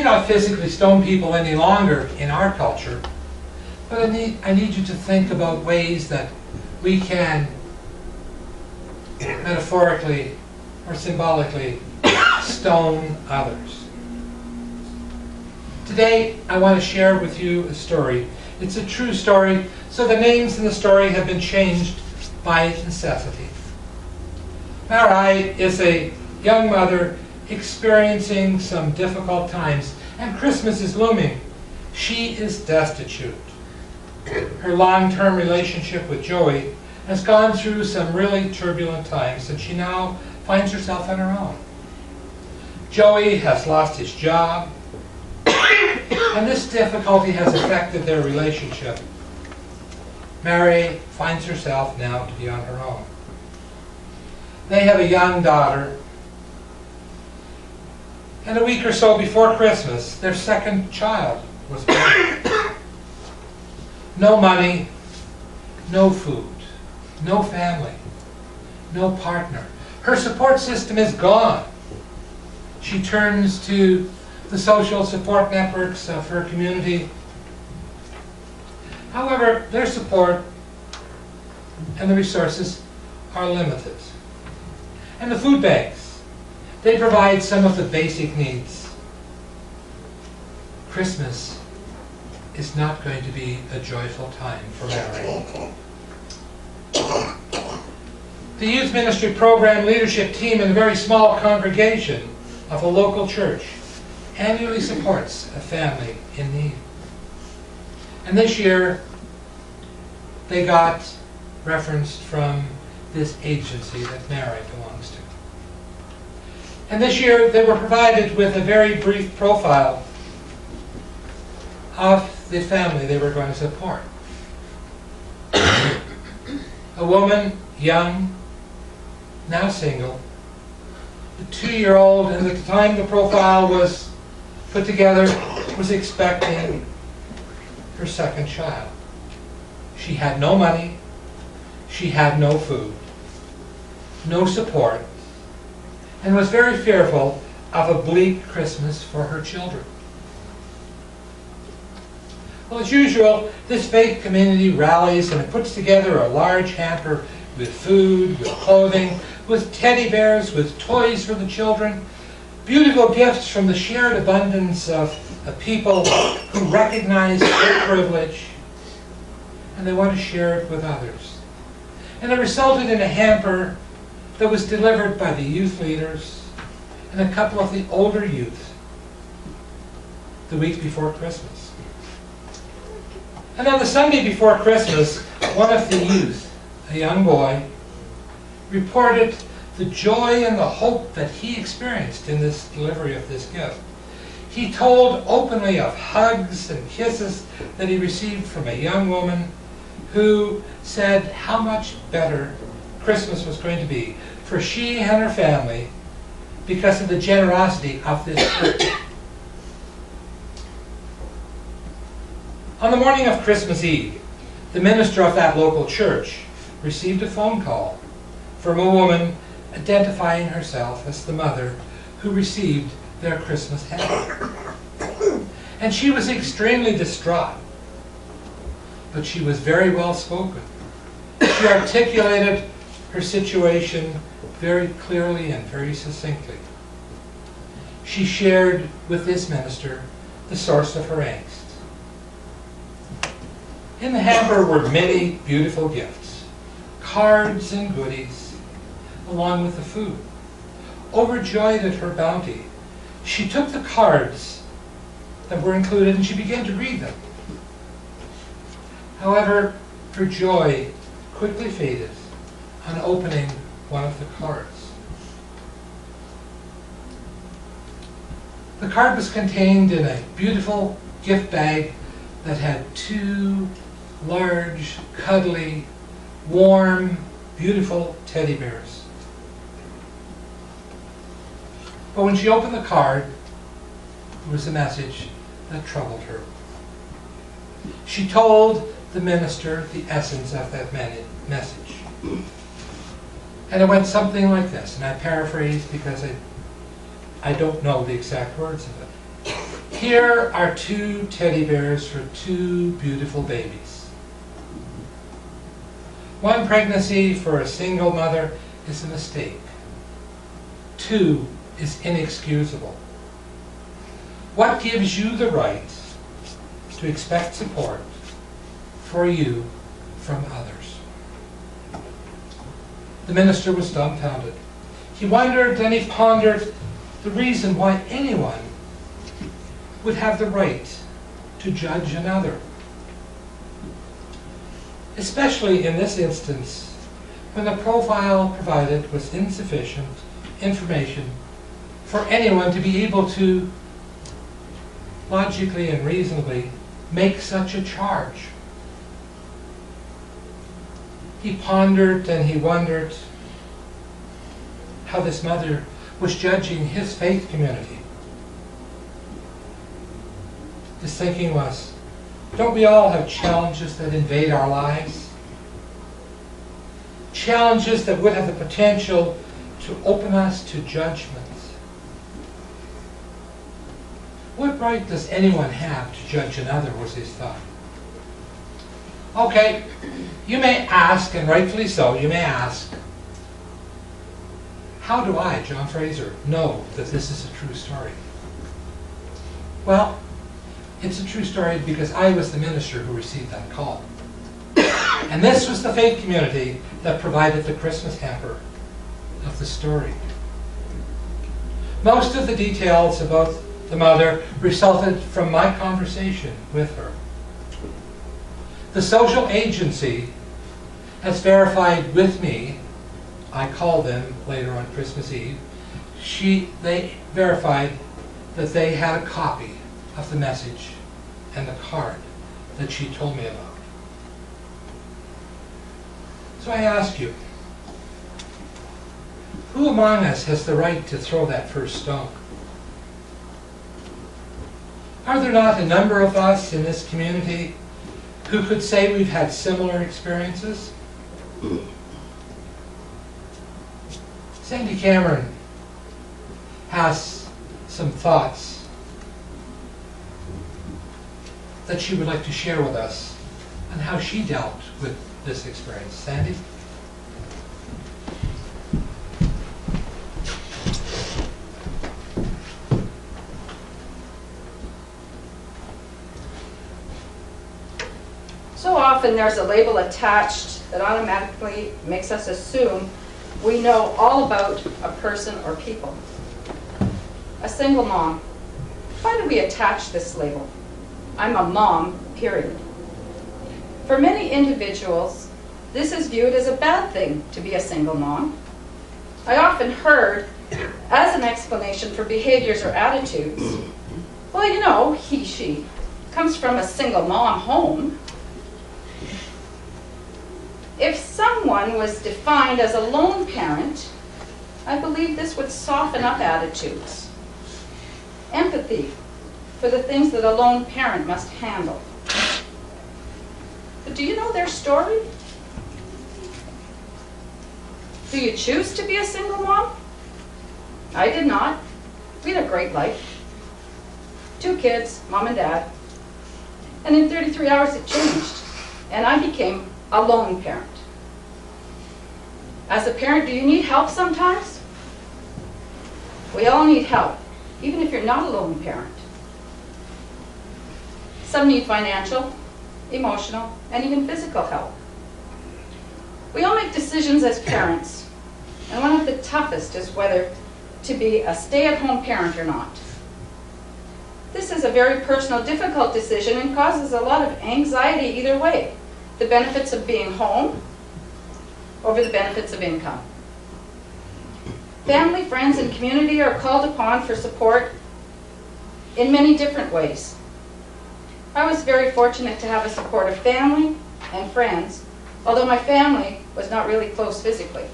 cannot physically stone people any longer in our culture, but I need you to think about ways that we can metaphorically or symbolically stone others. Today, I want to share with you a story. It's a true story, so the names in the story have been changed by necessity. Marai is a young mother experiencing some difficult times, and Christmas is looming. She is destitute. Her long-term relationship with Joey has gone through some really turbulent times, and she now finds herself on her own. Joey has lost his job, and this difficulty has affected their relationship. Mary finds herself now to be on her own. They have a young daughter, and a week or so before Christmas, their second child was born. No money, no food, no family, no partner. Her support system is gone. She turns to the social support networks of her community. However, their support and the resources are limited. And the food banks, they provide some of the basic needs. Christmas is not going to be a joyful time for Mary. The youth ministry program leadership team in a very small congregation of a local church annually supports a family in need. And this year, they got referenced from this agency that Mary belongs to. And this year, they were provided with a very brief profile of the family they were going to support. A woman, young, now single, a 2-year-old, and at the time the profile was put together, was expecting her second child. She had no money, she had no food, no support, and was very fearful of a bleak Christmas for her children. Well, as usual, this faith community rallies and it puts together a large hamper with food, with clothing, with teddy bears, with toys for the children, beautiful gifts from the shared abundance of people who recognize their privilege, and they want to share it with others. And it resulted in a hamper that was delivered by the youth leaders and a couple of the older youth the week before Christmas. And on the Sunday before Christmas, one of the youth, a young boy, reported the joy and the hope that he experienced in this delivery of this gift. He told openly of hugs and kisses that he received from a young woman who said how much better Christmas was going to be for she and her family because of the generosity of this church. On the morning of Christmas Eve, the minister of that local church received a phone call from a woman identifying herself as the mother who received their Christmas hamper. And she was extremely distraught, but she was very well spoken. She articulated her situation very clearly and very succinctly. She shared with this minister the source of her angst. In the hamper were many beautiful gifts, cards and goodies, along with the food. Overjoyed at her bounty, she took the cards that were included and she began to read them. However, her joy quickly faded on opening one of the cards. The card was contained in a beautiful gift bag that had 2 large, cuddly, warm, beautiful teddy bears. But when she opened the card, there was a message that troubled her. She told the minister the essence of that message. And it went something like this, and I paraphrase because I don't know the exact words of it. Here are 2 teddy bears for 2 beautiful babies. One pregnancy for a single mother is a mistake. 2 is inexcusable. What gives you the right to expect support for you from others? The minister was dumbfounded. He wondered, and he pondered the reason why anyone would have the right to judge another. Especially in this instance, when the profile provided was insufficient information for anyone to be able to logically and reasonably make such a charge. He pondered and he wondered how this mother was judging his faith community. His thinking was, don't we all have challenges that invade our lives? Challenges that would have the potential to open us to judgment. What right does anyone have to judge another, was his thought. Okay, you may ask, and rightfully so, you may ask, how do I, John Fraser, know that this is a true story? Well, it's a true story because I was the minister who received that call. And this was the faith community that provided the Christmas hamper of the story. Most of the details about the mother resulted from my conversation with her. The social agency has verified with me, I called them later on Christmas Eve, they verified that they had a copy of the message and the card that she told me about. So I ask you, who among us has the right to throw that first stone? Are there not a number of us in this community who could say we've had similar experiences? Sandy Cameron has some thoughts that she would like to share with us on how she dealt with this experience. Sandy? So often there's a label attached that automatically makes us assume we know all about a person or people. A single mom. Why do we attach this label? I'm a mom, period. For many individuals, this is viewed as a bad thing to be a single mom. I often heard, as an explanation for behaviors or attitudes, well, you know, he, she comes from a single mom home. If someone was defined as a lone parent, I believe this would soften up attitudes. Empathy for the things that a lone parent must handle. But do you know their story? Do you choose to be a single mom? I did not. We had a great life. 2 kids, mom and dad. And in 33 hours it changed, and I became a lone parent. As a parent, do you need help sometimes? We all need help, even if you're not a lone parent. Some need financial, emotional, and even physical help. We all make decisions as parents, and one of the toughest is whether to be a stay-at-home parent or not. This is a very personal, difficult decision and causes a lot of anxiety either way. The benefits of being home over the benefits of income. Family, friends, and community are called upon for support in many different ways. I was very fortunate to have a supportive family and friends, although my family was not really close physically.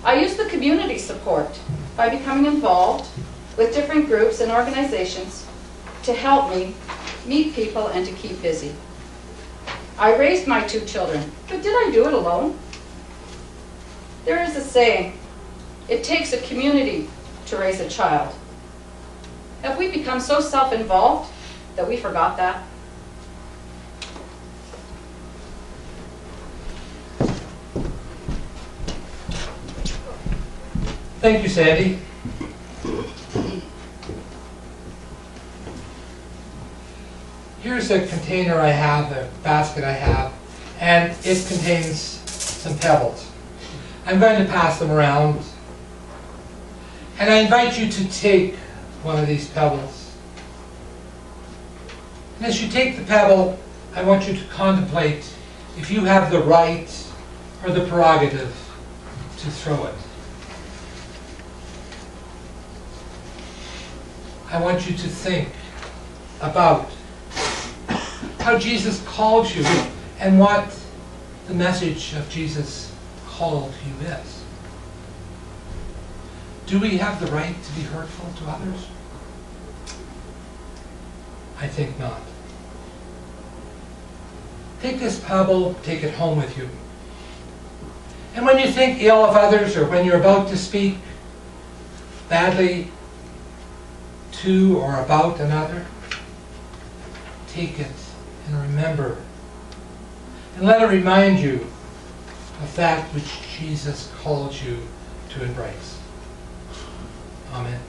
I used the community support by becoming involved with different groups and organizations to help me meet people and to keep busy. I raised my 2 children, but did I do it alone? There is a saying, it takes a community to raise a child. Have we become so self-involved that we forgot that? Thank you, Sandy. Here's a container I have, a basket I have, and it contains some pebbles. I'm going to pass them around, and I invite you to take one of these pebbles. And as you take the pebble, I want you to contemplate if you have the right or the prerogative to throw it. I want you to think about how Jesus called you and what the message of Jesus called you is. Do we have the right to be hurtful to others? I think not. Take this pebble, take it home with you. And when you think ill of others, or when you're about to speak badly to or about another, take it and remember. And let it remind you of that which Jesus called you to embrace. Amen.